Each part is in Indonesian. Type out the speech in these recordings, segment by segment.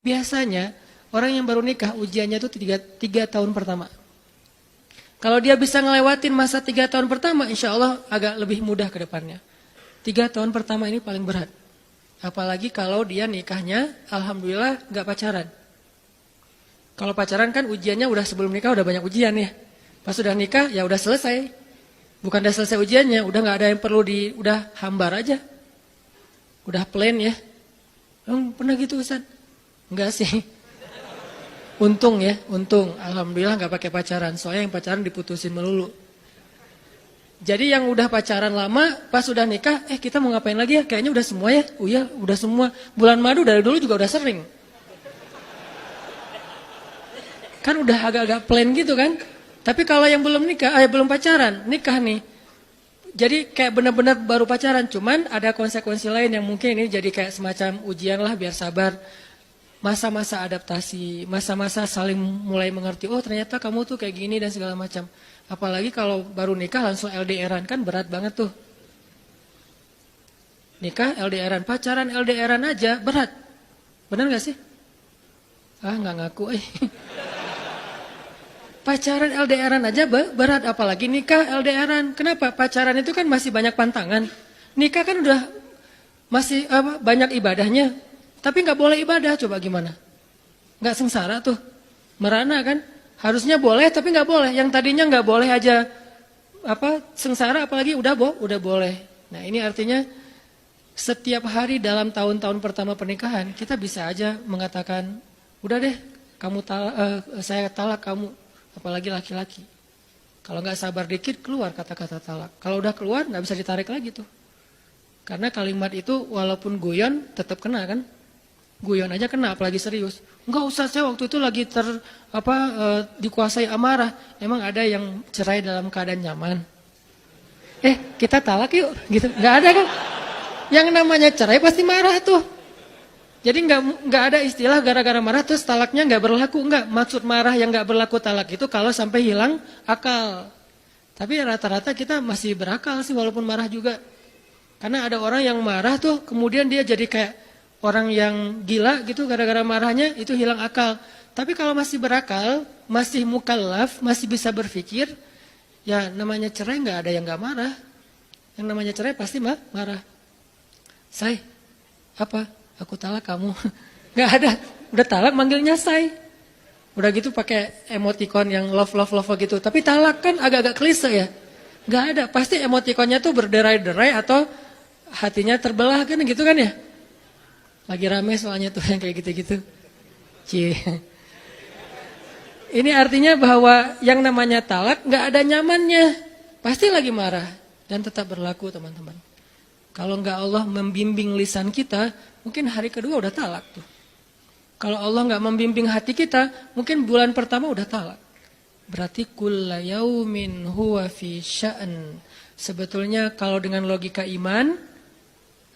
Biasanya orang yang baru nikah ujiannya itu 3 tahun pertama. Kalau dia bisa ngelewatin masa 3 tahun pertama, insya Allah agak lebih mudah ke depannya. 3 tahun pertama ini paling berat. Apalagi kalau dia nikahnya, alhamdulillah gak pacaran. Kalau pacaran kan ujiannya udah sebelum nikah udah banyak ujian ya. Pas sudah nikah ya udah selesai. Bukan udah selesai ujiannya, udah gak ada yang perlu udah hambar aja. Udah plain ya. Pernah gitu Ustaz? Enggak sih. Untung ya, untung. Alhamdulillah gak pakai pacaran. Soalnya yang pacaran diputusin melulu. Jadi yang udah pacaran lama, pas udah nikah, kita mau ngapain lagi ya? Kayaknya udah semua ya. Oh iya, udah semua. Bulan madu dari dulu juga udah sering. Kan udah agak-agak plain gitu kan. Tapi kalau yang belum nikah, belum pacaran, nikah nih. Jadi kayak benar-benar baru pacaran, cuman ada konsekuensi lain yang mungkin ini jadi kayak semacam ujian lah biar sabar. Masa-masa adaptasi, masa-masa saling mulai mengerti, oh ternyata kamu tuh kayak gini dan segala macam. Apalagi kalau baru nikah langsung LDR-an, kan berat banget tuh. Nikah LDR-an, pacaran LDR-an aja berat. Benar gak sih? Nggak ngaku. Pacaran LDR-an aja berat, apalagi nikah LDR-an. Kenapa? Pacaran itu kan masih banyak pantangan. Nikah kan udah masih banyak ibadahnya. Tapi nggak boleh ibadah, coba gimana? Nggak sengsara tuh, merana kan? Harusnya boleh, tapi nggak boleh. Yang tadinya nggak boleh aja sengsara, apalagi udah boleh. Nah ini artinya setiap hari dalam tahun-tahun pertama pernikahan kita bisa aja mengatakan, udah deh, saya talak kamu. Apalagi laki-laki. Kalau nggak sabar dikit keluar kata-kata talak. Kalau udah keluar nggak bisa ditarik lagi tuh. Karena kalimat itu walaupun guyon tetap kena kan. Guyon aja kena apalagi serius. Enggak usah, saya waktu itu lagi dikuasai amarah. Emang ada yang cerai dalam keadaan nyaman? Kita talak yuk gitu. Nggak ada kan. Yang namanya cerai pasti marah tuh. Jadi nggak ada istilah gara-gara marah terus talaknya nggak berlaku, nggak. Maksud marah yang nggak berlaku talak itu kalau sampai hilang akal. Tapi rata-rata kita masih berakal sih walaupun marah juga. Karena ada orang yang marah tuh kemudian dia jadi kayak orang yang gila gitu gara-gara marahnya itu hilang akal. Tapi kalau masih berakal, masih mukallaf, masih bisa berpikir, ya namanya cerai nggak ada yang nggak marah. Yang namanya cerai pasti marah. Aku talak kamu. Nggak ada. Udah talak manggilnya say. Udah gitu pakai emoticon yang love gitu. Tapi talak kan agak-agak klise ya. Nggak ada. Pasti emoticonnya tuh berderai-derai atau hatinya terbelah kan gitu kan ya. Lagi rame soalnya tuh yang kayak gitu-gitu. Ini artinya bahwa yang namanya talak nggak ada nyamannya. Pasti lagi marah. Dan tetap berlaku teman-teman. Kalau nggak Allah membimbing lisan kita, mungkin hari kedua udah talak tuh. Kalau Allah nggak membimbing hati kita, mungkin bulan pertama udah talak. Berarti kulla yaumin huwa fi sya'an. Sebetulnya kalau dengan logika iman,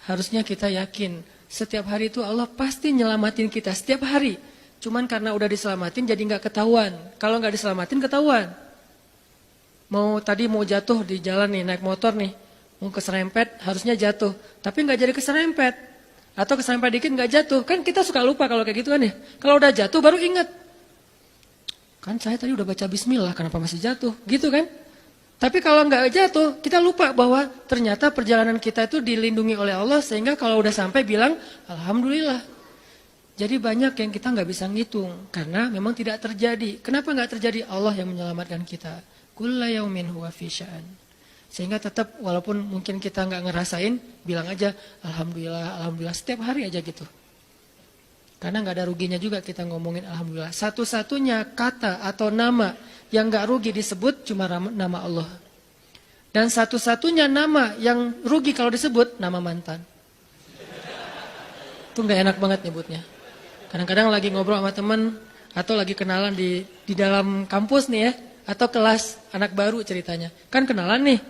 harusnya kita yakin setiap hari itu Allah pasti nyelamatin kita setiap hari. Cuman karena udah diselamatin jadi nggak ketahuan. Kalau nggak diselamatin ketahuan. Tadi mau jatuh di jalan nih, naik motor nih. Mau keserempet harusnya jatuh, tapi nggak jadi keserempet. Atau keserempet dikit nggak jatuh, kan kita suka lupa kalau kayak gitu kan ya. Kalau udah jatuh baru ingat. Kan saya tadi udah baca bismillah, kenapa masih jatuh? Gitu kan? Tapi kalau nggak jatuh, kita lupa bahwa ternyata perjalanan kita itu dilindungi oleh Allah sehingga kalau udah sampai bilang alhamdulillah. Jadi banyak yang kita nggak bisa ngitung karena memang tidak terjadi. Kenapa nggak terjadi? Allah yang menyelamatkan kita. Kulla yaumin huwa fi sya'an. Sehingga tetap walaupun mungkin kita nggak ngerasain, bilang aja alhamdulillah setiap hari aja gitu. Karena nggak ada ruginya juga kita ngomongin alhamdulillah. Satu-satunya kata atau nama yang nggak rugi disebut cuma nama Allah. Dan satu-satunya nama yang rugi kalau disebut nama mantan. Itu nggak enak banget nyebutnya. Kadang-kadang lagi ngobrol sama teman atau lagi kenalan di dalam kampus nih ya, atau kelas anak baru ceritanya. Kan kenalan nih.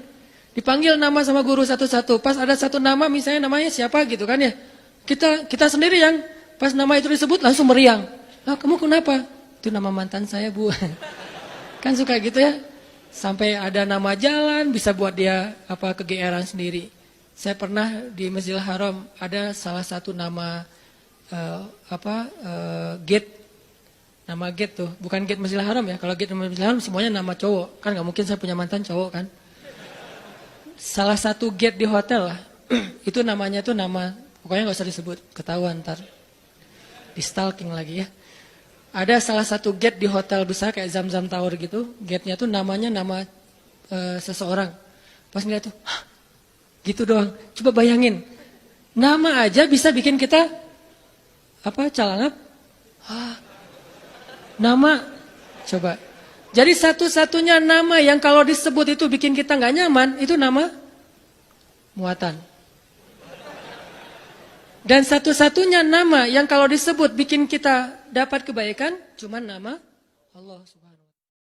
Dipanggil nama sama guru satu-satu. Pas ada satu nama misalnya namanya siapa gitu kan ya. Kita sendiri yang pas nama itu disebut langsung meriang. Kamu kenapa? Itu nama mantan saya bu. Kan suka gitu ya. Sampai ada nama jalan bisa buat dia kegeeran sendiri. Saya pernah di Masjidil Haram ada salah satu nama gate, nama gate tuh, bukan gate Masjidil Haram ya. Kalau gate Masjidil Haram semuanya nama cowok, kan nggak mungkin saya punya mantan cowok kan. Salah satu gate di hotel lah, itu namanya tuh nama, pokoknya nggak usah disebut, ketahuan ntar, di stalking lagi ya. Ada salah satu gate di hotel besar kayak Zam-Zam Tower gitu, gate-nya tuh namanya nama seseorang. Pas ngeliat tuh, hah, gitu doang. Coba bayangin, nama aja bisa bikin kita calangap. Nama, coba. Jadi satu-satunya nama yang kalau disebut itu bikin kita nggak nyaman, itu nama muatan. Dan satu-satunya nama yang kalau disebut bikin kita dapat kebaikan, cuma nama Allah Subhanahu